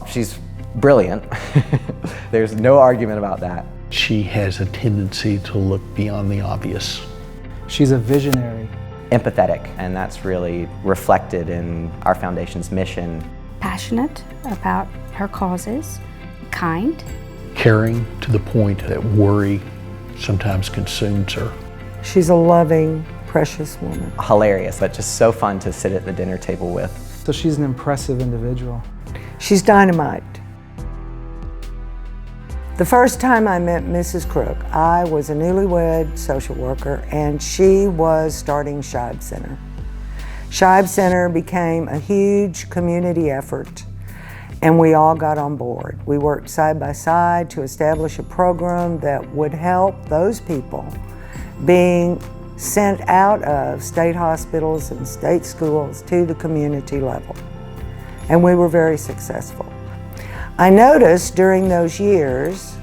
She's brilliant. There's no argument about that. She has a tendency to look beyond the obvious. She's a visionary. Empathetic, and that's really reflected in our foundation's mission. Passionate about her causes, kind. Caring to the point that worry sometimes consumes her. She's a loving, precious woman. Hilarious, but just so fun to sit at the dinner table with. So she's an impressive individual. She's dynamite. The first time I met Mrs. Crook, I was a newlywed social worker and she was starting Shibe Center. Shibe Center became a huge community effort and we all got on board. We worked side by side to establish a program that would help those people being sent out of state hospitals and state schools to the community level. And we were very successful. I noticed during those years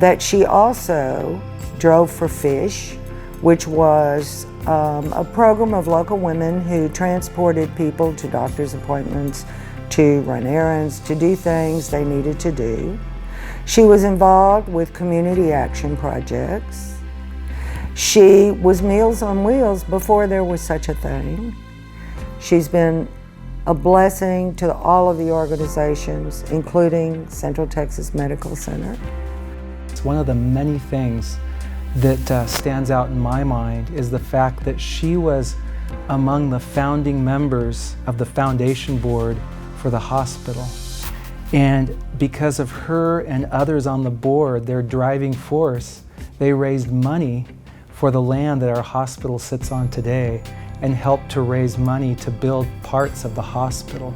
that she also drove for Fish, which was a program of local women who transported people to doctor's appointments, to run errands, to do things they needed to do. She was involved with community action projects. She was Meals on Wheels before there was such a thing. She's been a blessing to all of the organizations, including Central Texas Medical Center. It's one of the many things that stands out in my mind is the fact that she was among the founding members of the foundation board for the hospital. And because of her and others on the board, their driving force, they raised money for the land that our hospital sits on today and helped to raise money to build parts of the hospital.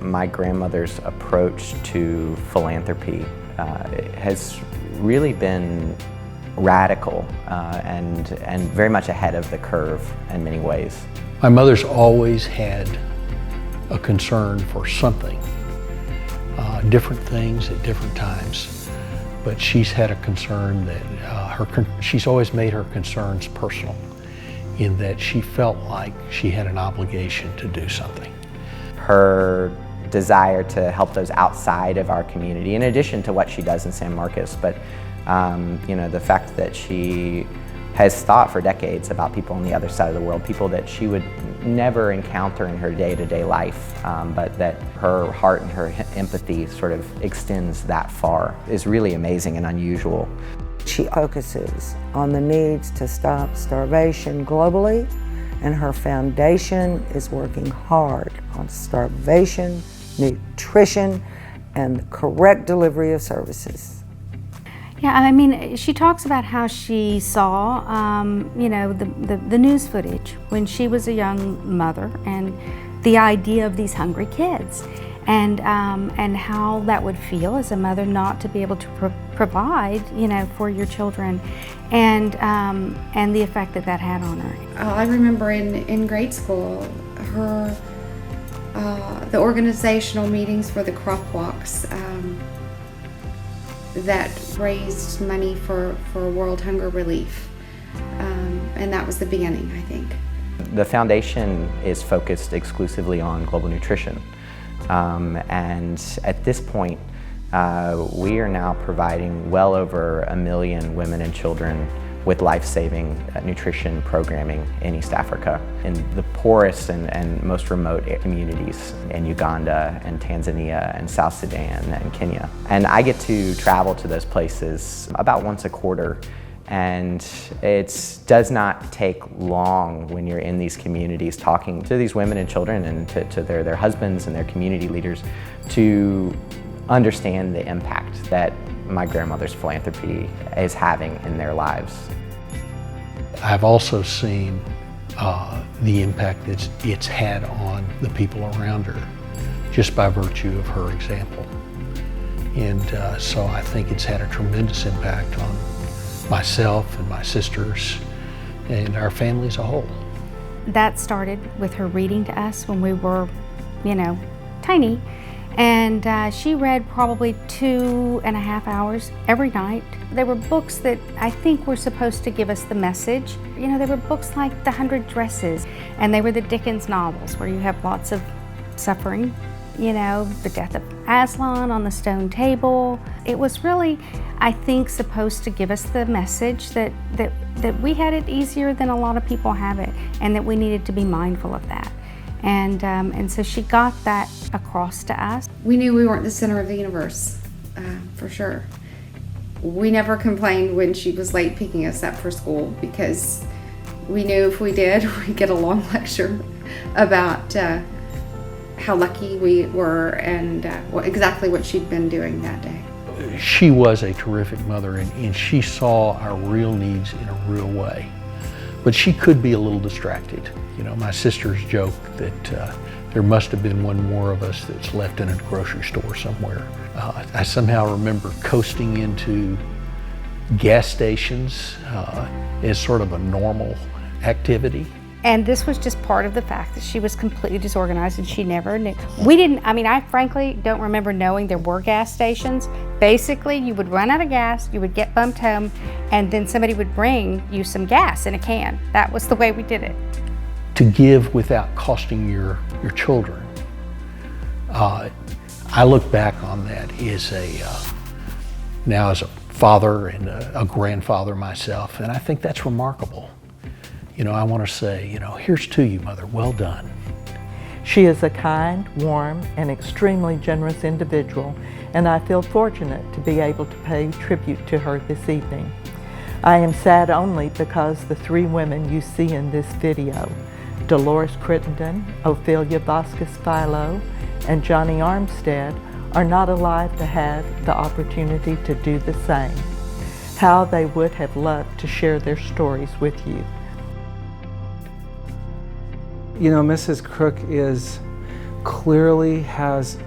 My grandmother's approach to philanthropy has really been radical and very much ahead of the curve in many ways. My mother's always had a concern for something, different things at different times, but she's had a concern that she's always made her concerns personal, in that she felt like she had an obligation to do something. Her desire to help those outside of our community, in addition to what she does in San Marcos, but the fact that she has thought for decades about people on the other side of the world, people that she would never encounter in her day-to-day life, but that her heart and her empathy sort of extends that far, is really amazing and unusual. She focuses on the needs to stop starvation globally, and her foundation is working hard on starvation, nutrition, and the correct delivery of services. Yeah, I mean, she talks about how she saw, the news footage when she was a young mother, and the idea of these hungry kids, and how that would feel as a mother not to be able to provide, for your children, and the effect that that had on her. I remember in grade school, her the organizational meetings for the crop walks. That raised money for World Hunger Relief, and that was the beginning, I think. The foundation is focused exclusively on global nutrition, and at this point we are now providing well over 1 million women and children with life-saving nutrition programming in East Africa, in the poorest and most remote communities in Uganda and Tanzania and South Sudan and Kenya. And I get to travel to those places about once a quarter, and it does not take long when you're in these communities talking to these women and children and to their husbands and their community leaders to understand the impact that my grandmother's philanthropy is having in their lives. I've also seen the impact that it's had on the people around her, just by virtue of her example. And so I think it's had a tremendous impact on myself and my sisters and our family as a whole. That started with her reading to us when we were, tiny. And she read probably 2.5 hours every night. They were books that I think were supposed to give us the message. You know, they were books like The 100 Dresses, and they were the Dickens novels where you have lots of suffering. You know, The Death of Aslan on the Stone Table. It was really, I think, supposed to give us the message that we had it easier than a lot of people have it, and that we needed to be mindful of that. And so she got that across to us. We knew we weren't the center of the universe, for sure. We never complained when she was late picking us up for school, because we knew if we did, we'd get a long lecture about how lucky we were and exactly what she'd been doing that day. She was a terrific mother, and she saw our real needs in a real way. But she could be a little distracted. You know, my sisters joke that there must have been one more of us that's left in a grocery store somewhere. I somehow remember coasting into gas stations as sort of a normal activity. And this was just part of the fact that she was completely disorganized and she never knew. I frankly don't remember knowing there were gas stations. Basically, you would run out of gas, you would get bumped home, and then somebody would bring you some gas in a can. That was the way we did it. To give without costing your children. I look back on that as now as a father and a grandfather myself, and I think that's remarkable. You know, I want to say, you know, here's to you, Mother, well done. She is a kind, warm, and extremely generous individual, and I feel fortunate to be able to pay tribute to her this evening. I am sad only because the three women you see in this video, Dolores Crittenden, Ophelia Vasquez-Philo, and Johnny Armstead, are not alive to have the opportunity to do the same. How they would have loved to share their stories with you. You know, Mrs. Crook clearly has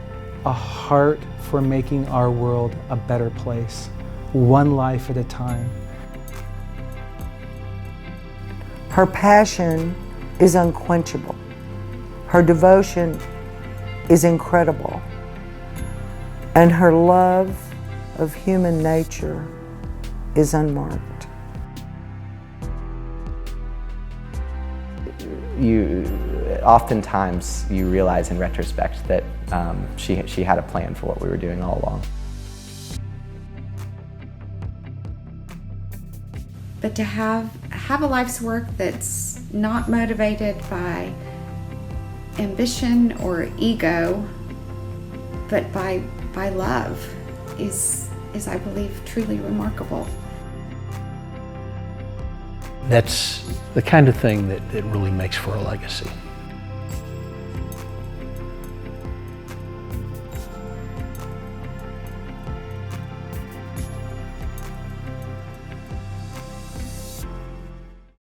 a heart for making our world a better place, one life at a time. Her passion is unquenchable. Her devotion is incredible. And her love of human nature is unmarked. Oftentimes you realize in retrospect that she had a plan for what we were doing all along. But to have a life's work that's not motivated by ambition or ego, but by love is I believe truly remarkable. That's the kind of thing that really makes for a legacy.